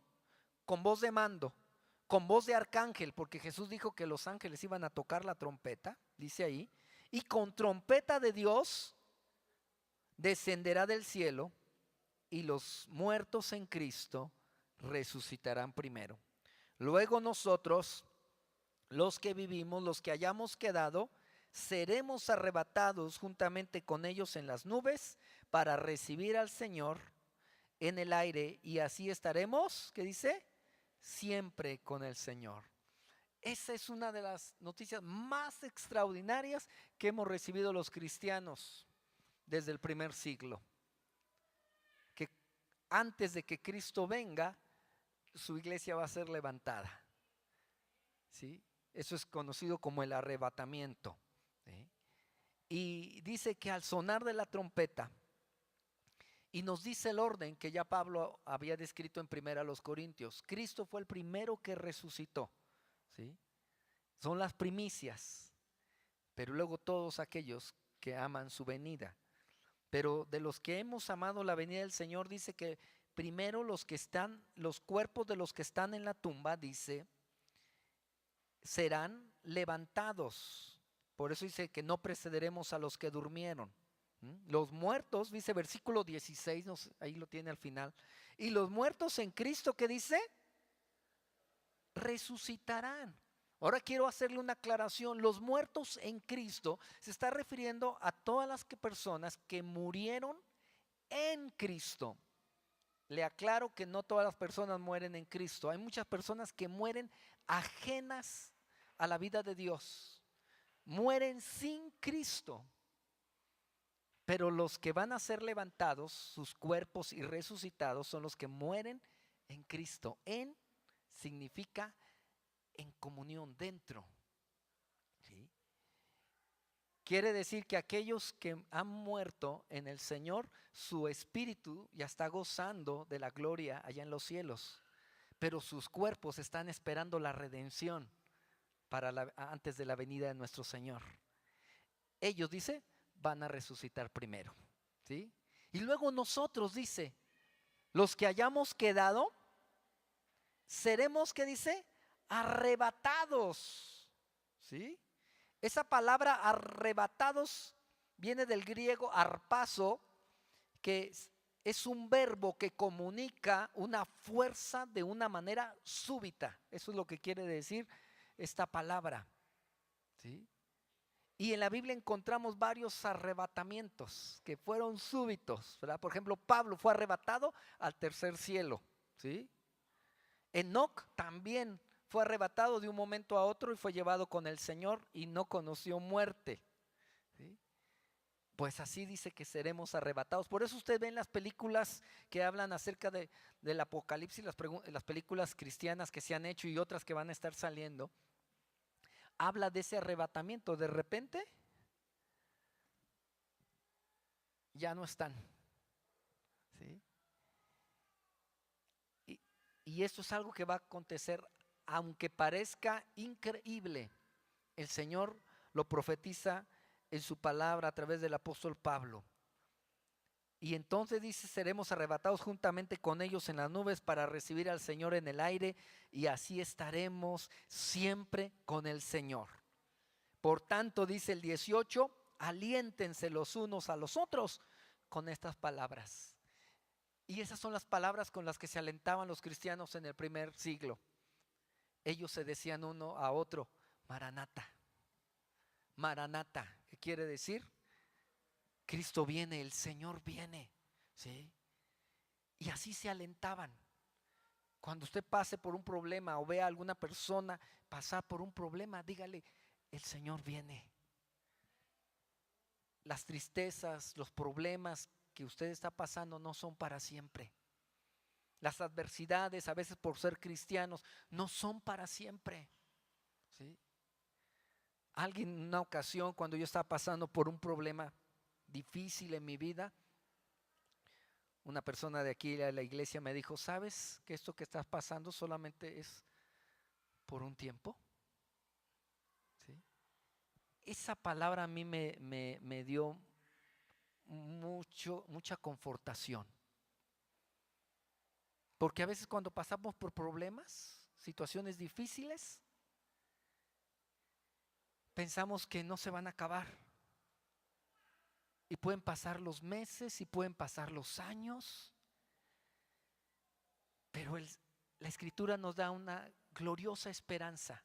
con voz de mando, con voz de arcángel, porque Jesús dijo que los ángeles iban a tocar la trompeta, dice ahí, y con trompeta de Dios descenderá del cielo, y los muertos en Cristo resucitarán primero. Luego nosotros, los que vivimos, los que hayamos quedado, seremos arrebatados juntamente con ellos en las nubes para recibir al Señor en el aire, y así estaremos, ¿qué dice? Siempre con el Señor. Esa es una de las noticias más extraordinarias que hemos recibido los cristianos desde el primer siglo. Que antes de que Cristo venga, su iglesia va a ser levantada, ¿sí? Eso es conocido como el arrebatamiento, ¿sí? Y dice que al sonar de la trompeta, y nos dice el orden que ya Pablo había descrito en 1 Corintios. Cristo fue el primero que resucitó, ¿sí? Son las primicias, pero luego todos aquellos que aman su venida. Pero de los que hemos amado la venida del Señor, dice que primero los cuerpos de los que están en la tumba, dice, serán levantados. Por eso dice que no precederemos a los que durmieron. Los muertos, dice versículo 16, ahí lo tiene al final. Y los muertos en Cristo, ¿qué dice? resucitarán. Ahora quiero hacerle una aclaración. Los muertos en Cristo se está refiriendo a todas las personas que murieron en Cristo. Le aclaro que no todas las personas mueren en Cristo. Hay muchas personas que mueren ajenas a la vida de Dios. Mueren sin Cristo. Pero los que van a ser levantados, sus cuerpos y resucitados, son los que mueren en Cristo. En significa en comunión, dentro. ¿Sí? Quiere decir que aquellos que han muerto en el Señor, su espíritu ya está gozando de la gloria allá en los cielos, pero sus cuerpos están esperando la redención antes de la venida de nuestro Señor. Ellos, dice, van a resucitar primero, ¿sí? Y luego nosotros, dice, los que hayamos quedado, seremos, ¿qué dice? Arrebatados, ¿sí? Esa palabra arrebatados viene del griego arpazo, que es un verbo que comunica una fuerza de una manera súbita. Eso es lo que quiere decir esta palabra, ¿sí? Y en la Biblia encontramos varios arrebatamientos que fueron súbitos, ¿verdad? Por ejemplo, Pablo fue arrebatado al tercer cielo, ¿sí? Enoc también fue arrebatado de un momento a otro y fue llevado con el Señor y no conoció muerte, ¿sí? Pues así dice que seremos arrebatados. Por eso usted ve en las películas que hablan acerca del Apocalipsis, las películas cristianas que se han hecho y otras que van a estar saliendo, habla de ese arrebatamiento. De repente ya no están, ¿sí? Y esto es algo que va a acontecer, aunque parezca increíble. El Señor lo profetiza en su palabra a través del apóstol Pablo. Y entonces dice, seremos arrebatados juntamente con ellos en las nubes para recibir al Señor en el aire, y así estaremos siempre con el Señor. Por tanto, dice el 18, aliéntense los unos a los otros con estas palabras. Y esas son las palabras con las que se alentaban los cristianos en el primer siglo. Ellos se decían uno a otro, Maranata. Maranata, ¿qué quiere decir? Cristo viene, el Señor viene, ¿sí? Y así se alentaban. Cuando usted pase por un problema o vea a alguna persona pasar por un problema, dígale, el Señor viene. Las tristezas, los problemas que usted está pasando no son para siempre. Las adversidades, a veces por ser cristianos, no son para siempre, ¿sí? Alguien en una ocasión, cuando yo estaba pasando por un problema difícil en mi vida, una persona de aquí de la iglesia me dijo, ¿sabes que esto que estás pasando solamente es por un tiempo? ¿Sí? Esa palabra a mí me dio mucha confortación. Porque a veces cuando pasamos por problemas, situaciones difíciles, pensamos que no se van a acabar. Y pueden pasar los meses y pueden pasar los años. Pero la Escritura nos da una gloriosa esperanza.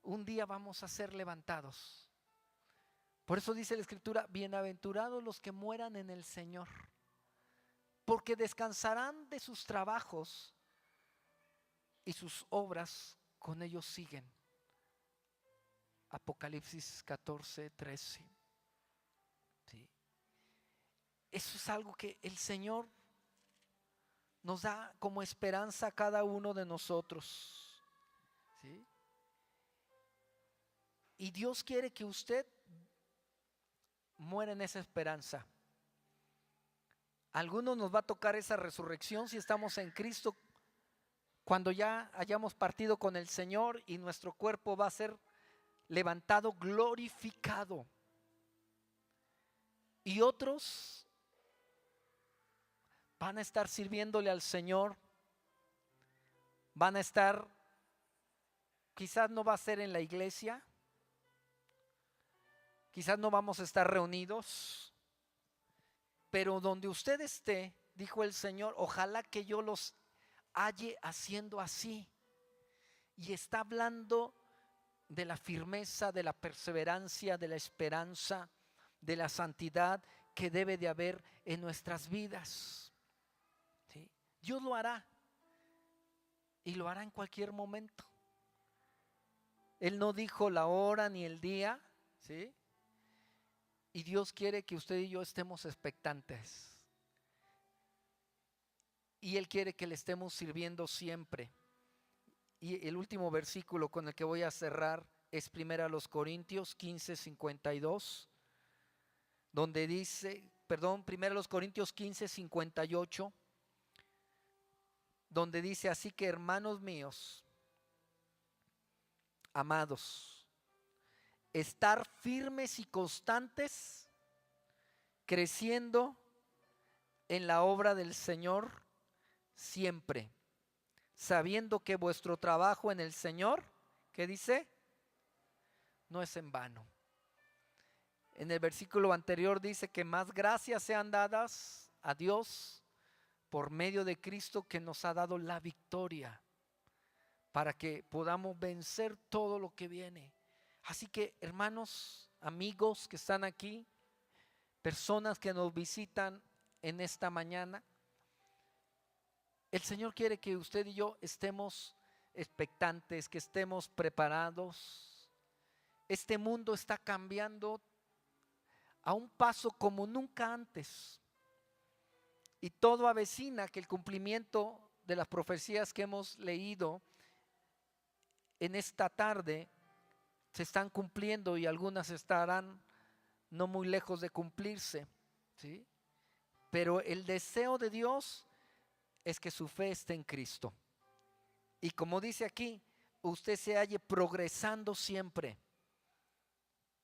Un día vamos a ser levantados. Por eso dice la Escritura, bienaventurados los que mueran en el Señor, porque descansarán de sus trabajos y sus obras con ellos siguen. Apocalipsis 14, 13. ¿Sí? Eso es algo que el Señor nos da como esperanza a cada uno de nosotros, ¿sí? Y Dios quiere que usted muera en esa esperanza. A algunos nos va a tocar esa resurrección si estamos en Cristo, cuando ya hayamos partido con el Señor y nuestro cuerpo va a ser levantado, glorificado. Y otros van a estar sirviéndole al Señor, van a estar, quizás no va a ser en la iglesia, quizás no vamos a estar reunidos, pero donde usted esté, dijo el Señor, ojalá que yo los halle haciendo así. Y está hablando de la firmeza, de la perseverancia, de la esperanza, de la santidad que debe de haber en nuestras vidas. ¿Sí? Dios lo hará, y lo hará en cualquier momento. Él no dijo la hora ni el día, ¿sí? Y Dios quiere que usted y yo estemos expectantes. Y Él quiere que le estemos sirviendo siempre. Y el último versículo con el que voy a cerrar es 1 Corintios 15:52, donde dice, 1 Corintios 15:58, donde dice: así que, hermanos míos, amados, estar firmes y constantes, creciendo en la obra del Señor siempre, sabiendo que vuestro trabajo en el Señor, ¿qué dice? No es en vano. En el versículo anterior dice que más gracias sean dadas a Dios por medio de Cristo, que nos ha dado la victoria para que podamos vencer todo lo que viene. Así que, hermanos, amigos que están aquí, personas que nos visitan en esta mañana, el Señor quiere que usted y yo estemos expectantes, que estemos preparados. Este mundo está cambiando a un paso como nunca antes, y todo avecina que el cumplimiento de las profecías que hemos leído en esta tarde se están cumpliendo, y algunas estarán no muy lejos de cumplirse, ¿sí? Pero el deseo de Dios es que su fe esté en Cristo. Y como dice aquí, usted se halle progresando siempre.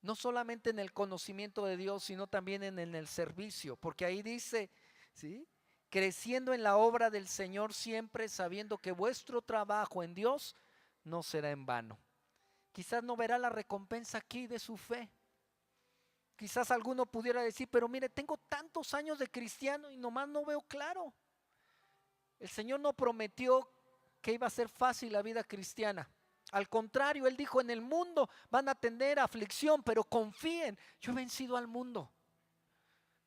No solamente en el conocimiento de Dios, sino también en el servicio. Porque ahí dice, ¿sí? Creciendo en la obra del Señor siempre, sabiendo que vuestro trabajo en Dios no será en vano. Quizás no verá la recompensa aquí de su fe. Quizás alguno pudiera decir: pero mire, tengo tantos años de cristiano y nomás no veo claro. El Señor no prometió que iba a ser fácil la vida cristiana. Al contrario, Él dijo: en el mundo van a tener aflicción, pero confíen, yo he vencido al mundo.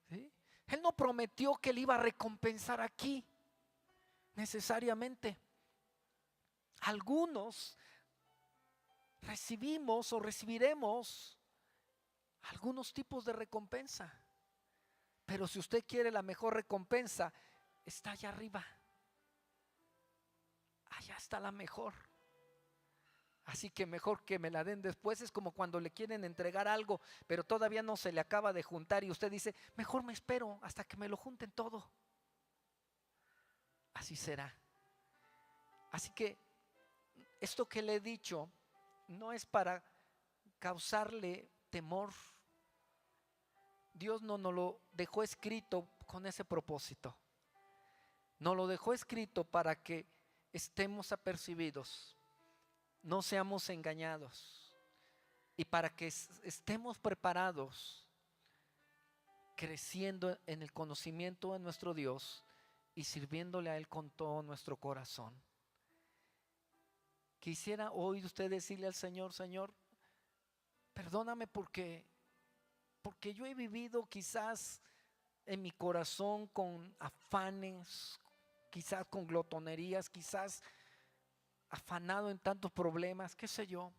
¿Sí? Él no prometió que le iba a recompensar aquí necesariamente. Algunos recibimos o recibiremos algunos tipos de recompensa, pero si usted quiere la mejor recompensa, está allá arriba. Allá está la mejor. Así que mejor que me la den después. Es como cuando le quieren entregar algo, pero todavía no se le acaba de juntar, y usted dice: mejor me espero hasta que me lo junten todo. Así será. Así que esto que le he dicho no es para causarle temor. Dios no nos lo dejó escrito con ese propósito. Nos lo dejó escrito para que estemos apercibidos, no seamos engañados, y para que estemos preparados, creciendo en el conocimiento de nuestro Dios y sirviéndole a Él con todo nuestro corazón. Quisiera hoy usted decirle al Señor: Señor, perdóname porque yo he vivido quizás en mi corazón con afanes, quizás con glotonerías, quizás afanado en tantos problemas, qué sé yo.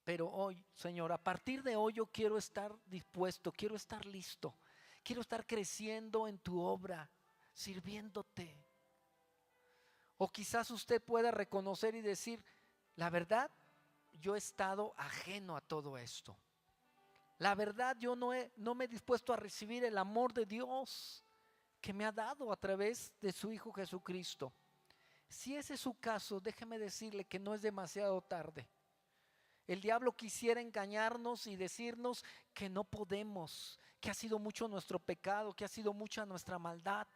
Pero hoy, Señor, a partir de hoy yo quiero estar dispuesto, quiero estar listo, quiero estar creciendo en tu obra, sirviéndote. O quizás usted pueda reconocer y decir: la verdad, yo he estado ajeno a todo esto. La verdad, yo no me he dispuesto a recibir el amor de Dios que me ha dado a través de su Hijo Jesucristo. Si ese es su caso, déjeme decirle que no es demasiado tarde. El diablo quisiera engañarnos y decirnos que no podemos, que ha sido mucho nuestro pecado, que ha sido mucha nuestra maldad.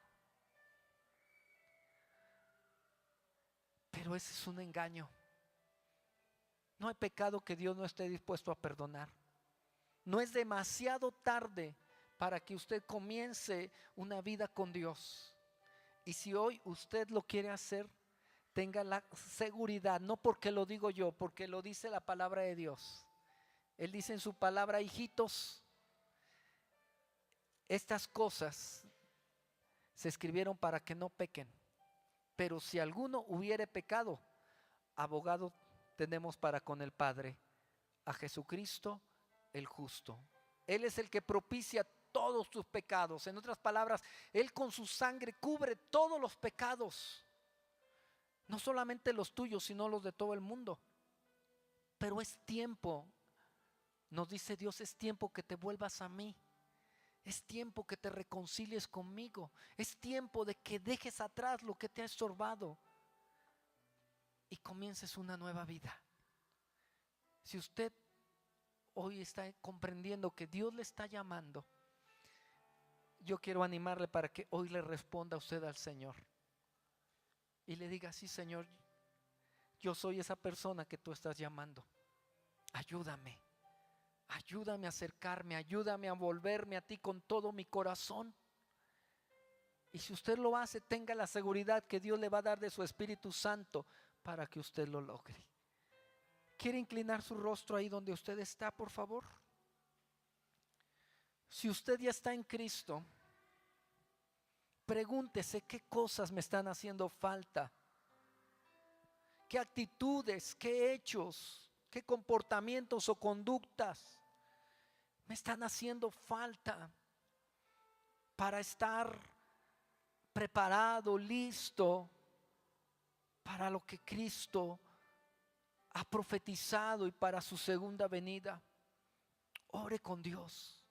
Pero ese es un engaño. No hay pecado que Dios no esté dispuesto a perdonar. No es demasiado tarde para que usted comience una vida con Dios. Y si hoy usted lo quiere hacer, tenga la seguridad, no porque lo digo yo, porque lo dice la palabra de Dios. Él dice en su palabra: hijitos, estas cosas se escribieron para que no pequen. Pero si alguno hubiere pecado, abogado tenemos para con el Padre, a Jesucristo el justo. Él es el que propicia todos tus pecados. En otras palabras, Él con su sangre cubre todos los pecados. No solamente los tuyos, sino los de todo el mundo. Pero es tiempo, nos dice Dios, es tiempo que te vuelvas a mí. Es tiempo que te reconcilies conmigo. Es tiempo de que dejes atrás lo que te ha estorbado y comiences una nueva vida. Si usted hoy está comprendiendo que Dios le está llamando, yo quiero animarle para que hoy le responda usted al Señor y le diga: sí, Señor, yo soy esa persona que tú estás llamando. Ayúdame. Ayúdame a acercarme, ayúdame a volverme a ti con todo mi corazón. Y si usted lo hace, tenga la seguridad que Dios le va a dar de su Espíritu Santo para que usted lo logre. ¿Quiere inclinar su rostro ahí donde usted está, por favor? Si usted ya está en Cristo, pregúntese: ¿qué cosas me están haciendo falta? ¿Qué actitudes, qué hechos, qué comportamientos o conductas me están haciendo falta para estar preparado, listo para lo que Cristo ha profetizado y para su segunda venida? Ore con Dios.